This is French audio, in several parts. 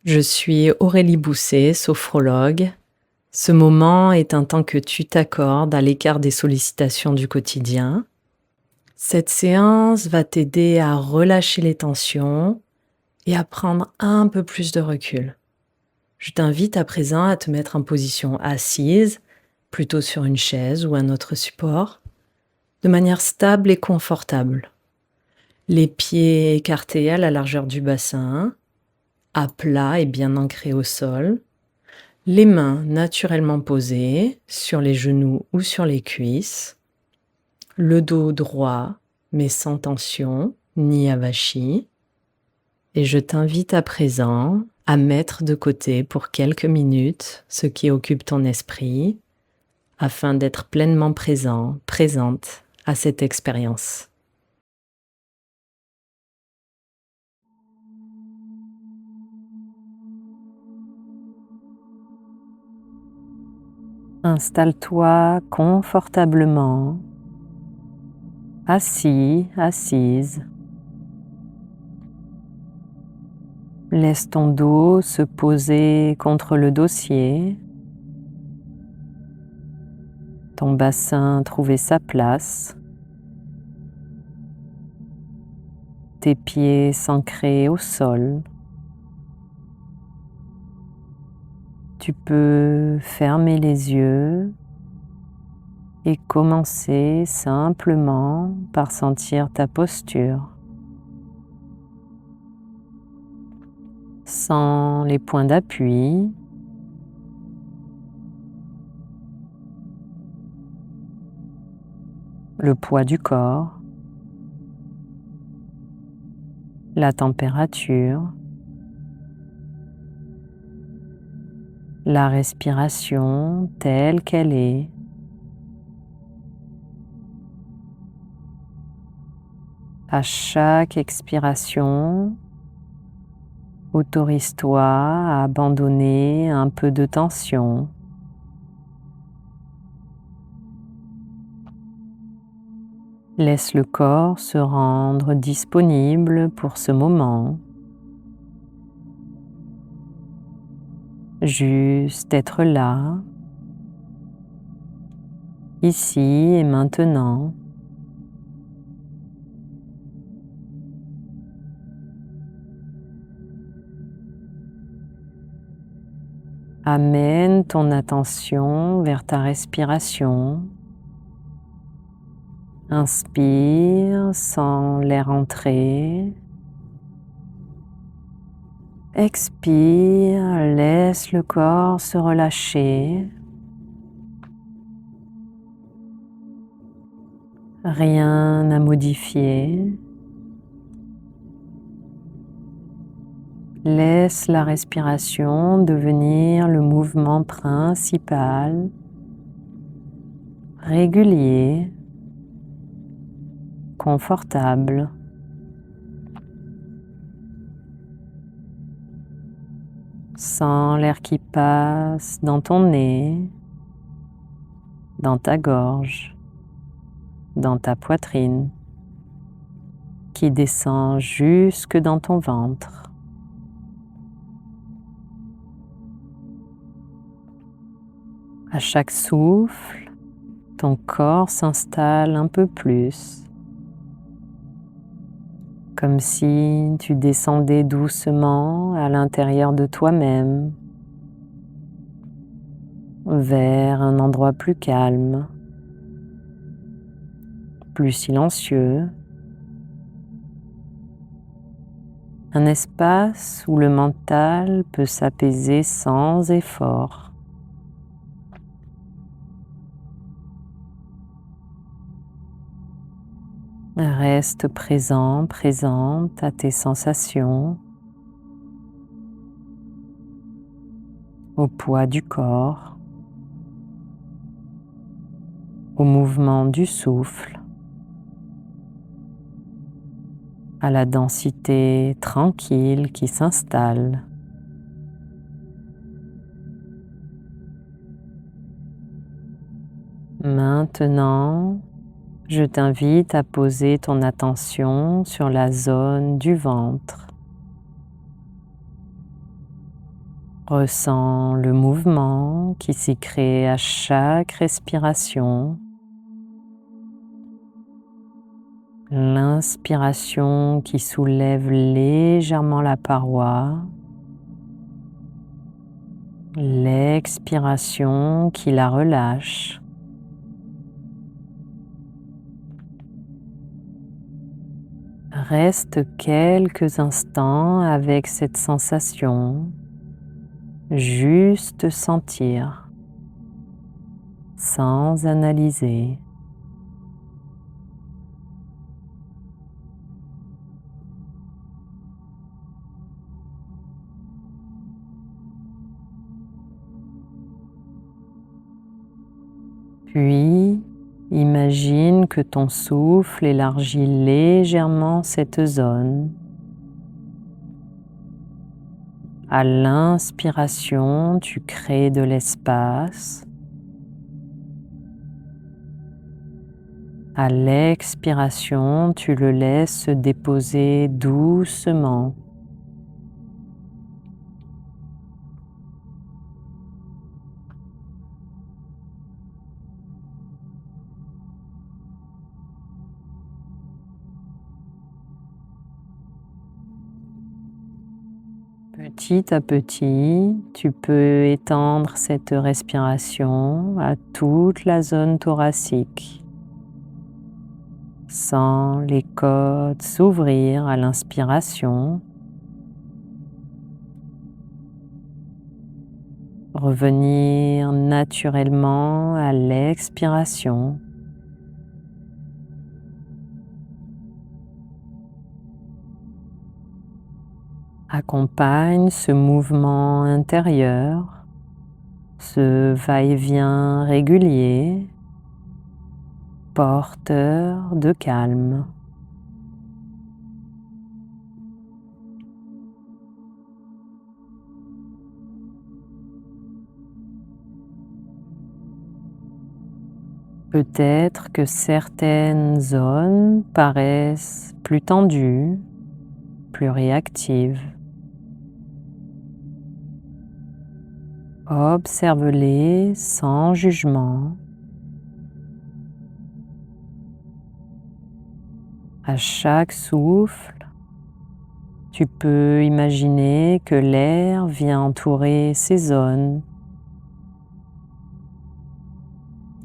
Je suis Aurélie Bousset, sophrologue. Ce moment est un temps que tu t'accordes à l'écart des sollicitations du quotidien. Cette séance va t'aider à relâcher les tensions et à prendre un peu plus de recul. Je t'invite à présent à te mettre en position assise, plutôt sur une chaise ou un autre support, de manière stable et confortable. Les pieds écartés à la largeur du bassin, à plat et bien ancrés au sol. Les mains naturellement posées sur les genoux ou sur les cuisses, le dos droit mais sans tension ni avachi. Et je t'invite à présent à mettre de côté pour quelques minutes ce qui occupe ton esprit afin d'être pleinement présent, présente à cette expérience. Installe-toi confortablement, assis, assise. Laisse ton dos se poser contre le dossier, ton bassin trouver sa place, tes pieds s'ancrer au sol. Tu peux fermer les yeux et commencer simplement par sentir ta posture. Sens les points d'appui, le poids du corps, la température, la respiration telle qu'elle est. À chaque expiration, autorise-toi à abandonner un peu de tension. Laisse le corps se rendre disponible pour ce moment. Juste être là, ici et maintenant. Amène ton attention vers ta respiration. Inspire, sens l'air entrer. Expire, laisse le corps se relâcher. Rien à modifier. Laisse la respiration devenir le mouvement principal, régulier, confortable. Sens l'air qui passe dans ton nez, dans ta gorge, dans ta poitrine, qui descend jusque dans ton ventre. À chaque souffle, ton corps s'installe un peu plus, comme si tu descendais doucement à l'intérieur de toi-même, vers un endroit plus calme, plus silencieux, un espace où le mental peut s'apaiser sans effort. Reste présent, présente à tes sensations, au poids du corps, au mouvement du souffle, à la densité tranquille qui s'installe. Maintenant, je t'invite à poser ton attention sur la zone du ventre. Ressens le mouvement qui s'y crée à chaque respiration. L'inspiration qui soulève légèrement la paroi. L'expiration qui la relâche. Reste quelques instants avec cette sensation, juste sentir, sans analyser. Puis, imagine que ton souffle élargit légèrement cette zone. À l'inspiration, tu crées de l'espace. À l'expiration, tu le laisses se déposer doucement. Petit à petit, tu peux étendre cette respiration à toute la zone thoracique. Sens les côtes s'ouvrir à l'inspiration. Revenir naturellement à l'expiration. Accompagne ce mouvement intérieur, ce va-et-vient régulier, porteur de calme. Peut-être que certaines zones paraissent plus tendues, plus réactives. Observe-les sans jugement. À chaque souffle, tu peux imaginer que l'air vient entourer ces zones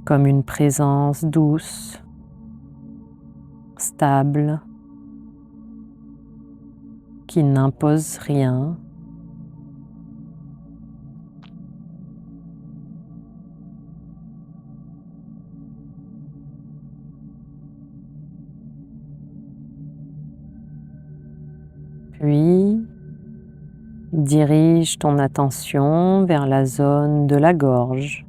comme une présence douce, stable, qui n'impose rien. Puis, dirige ton attention vers la zone de la gorge.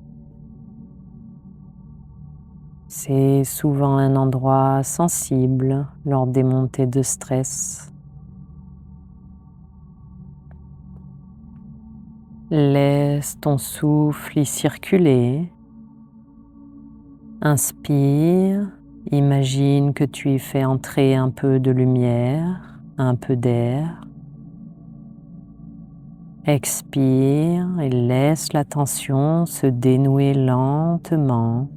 C'est souvent un endroit sensible lors des montées de stress. Laisse ton souffle y circuler. Inspire, imagine que tu y fais entrer un peu de lumière, un peu d'air. Expire et laisse la tension se dénouer lentement,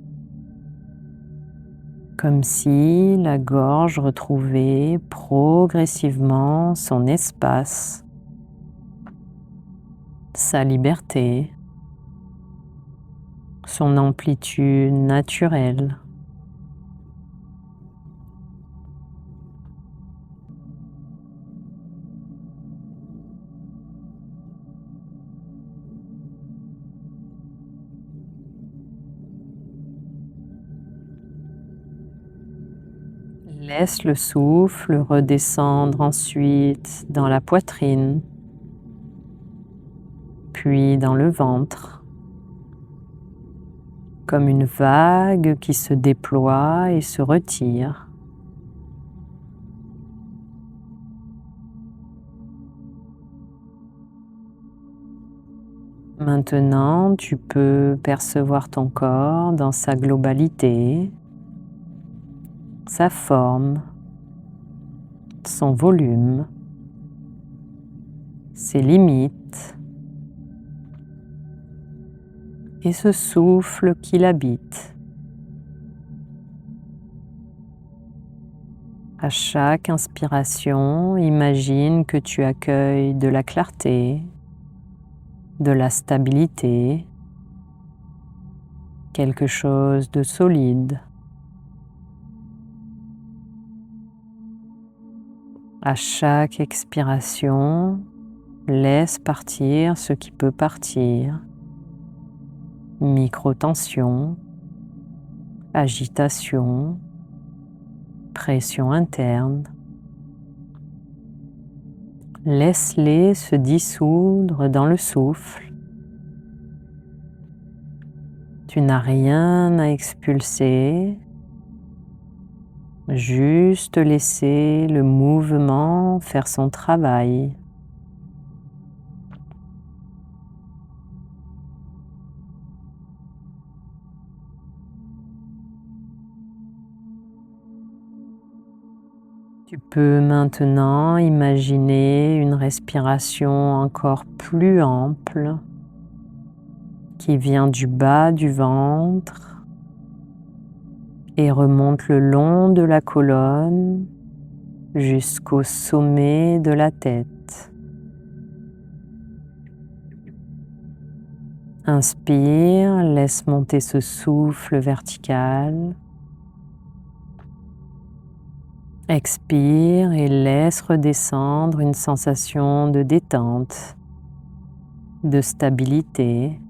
comme si la gorge retrouvait progressivement son espace, sa liberté, son amplitude naturelle. Laisse le souffle redescendre ensuite dans la poitrine, puis dans le ventre, comme une vague qui se déploie et se retire. Maintenant, tu peux percevoir ton corps dans sa globalité, sa forme, son volume, ses limites, et ce souffle qui l'habite. À chaque inspiration, imagine que tu accueilles de la clarté, de la stabilité, quelque chose de solide. À chaque expiration, laisse partir ce qui peut partir. Micro-tension, agitation, pression interne. Laisse-les se dissoudre dans le souffle. Tu n'as rien à expulser, juste laisser le mouvement faire son travail. Tu peux maintenant imaginer une respiration encore plus ample qui vient du bas du ventre et remonte le long de la colonne jusqu'au sommet de la tête. Inspire, laisse monter ce souffle vertical. Expire et laisse redescendre une sensation de détente, de stabilité,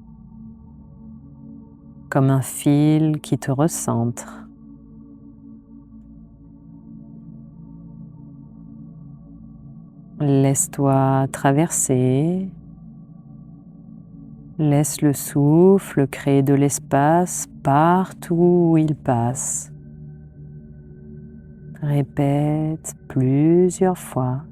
comme un fil qui te recentre. Laisse-toi traverser. Laisse le souffle créer de l'espace partout où il passe. Répète plusieurs fois.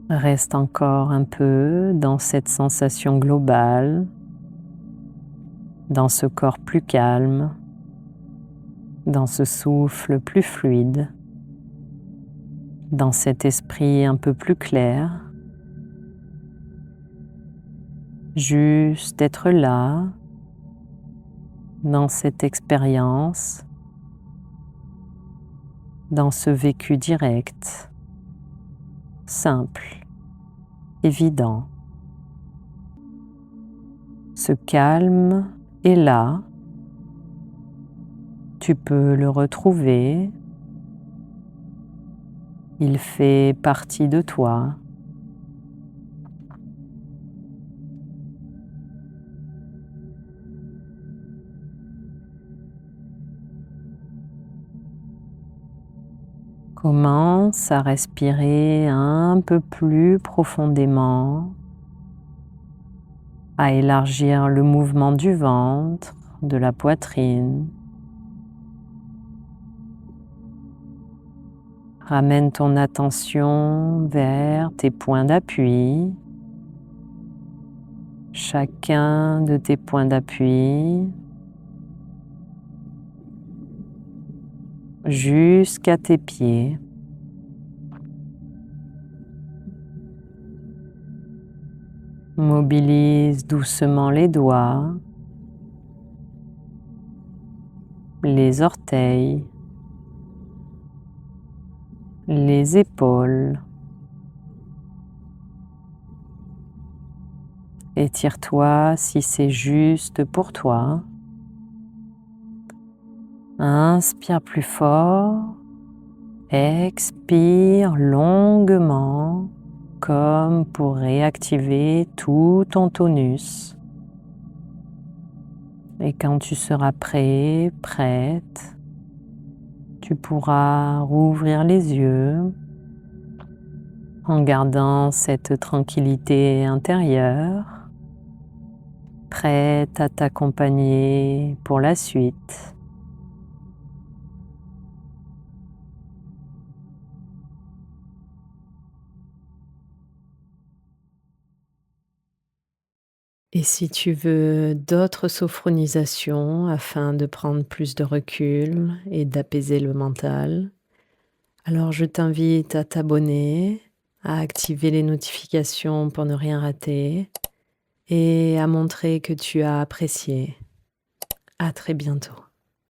Reste encore un peu dans cette sensation globale, dans ce corps plus calme, dans ce souffle plus fluide, dans cet esprit un peu plus clair. Juste être là, dans cette expérience, dans ce vécu direct, simple, évident. Ce calme est là, tu peux le retrouver, il fait partie de toi. Commence à respirer un peu plus profondément, à élargir le mouvement du ventre, de la poitrine. Ramène ton attention vers tes points d'appui, chacun de tes points d'appui, jusqu'à tes pieds. Mobilise doucement les doigts, les orteils, les épaules. Étire-toi si c'est juste pour toi. Inspire plus fort, expire longuement comme pour réactiver tout ton tonus. Et quand tu seras prêt, prête, tu pourras rouvrir les yeux en gardant cette tranquillité intérieure, prête à t'accompagner pour la suite. Et si tu veux d'autres sophronisations afin de prendre plus de recul et d'apaiser le mental, alors je t'invite à t'abonner, à activer les notifications pour ne rien rater et à montrer que tu as apprécié. À très bientôt.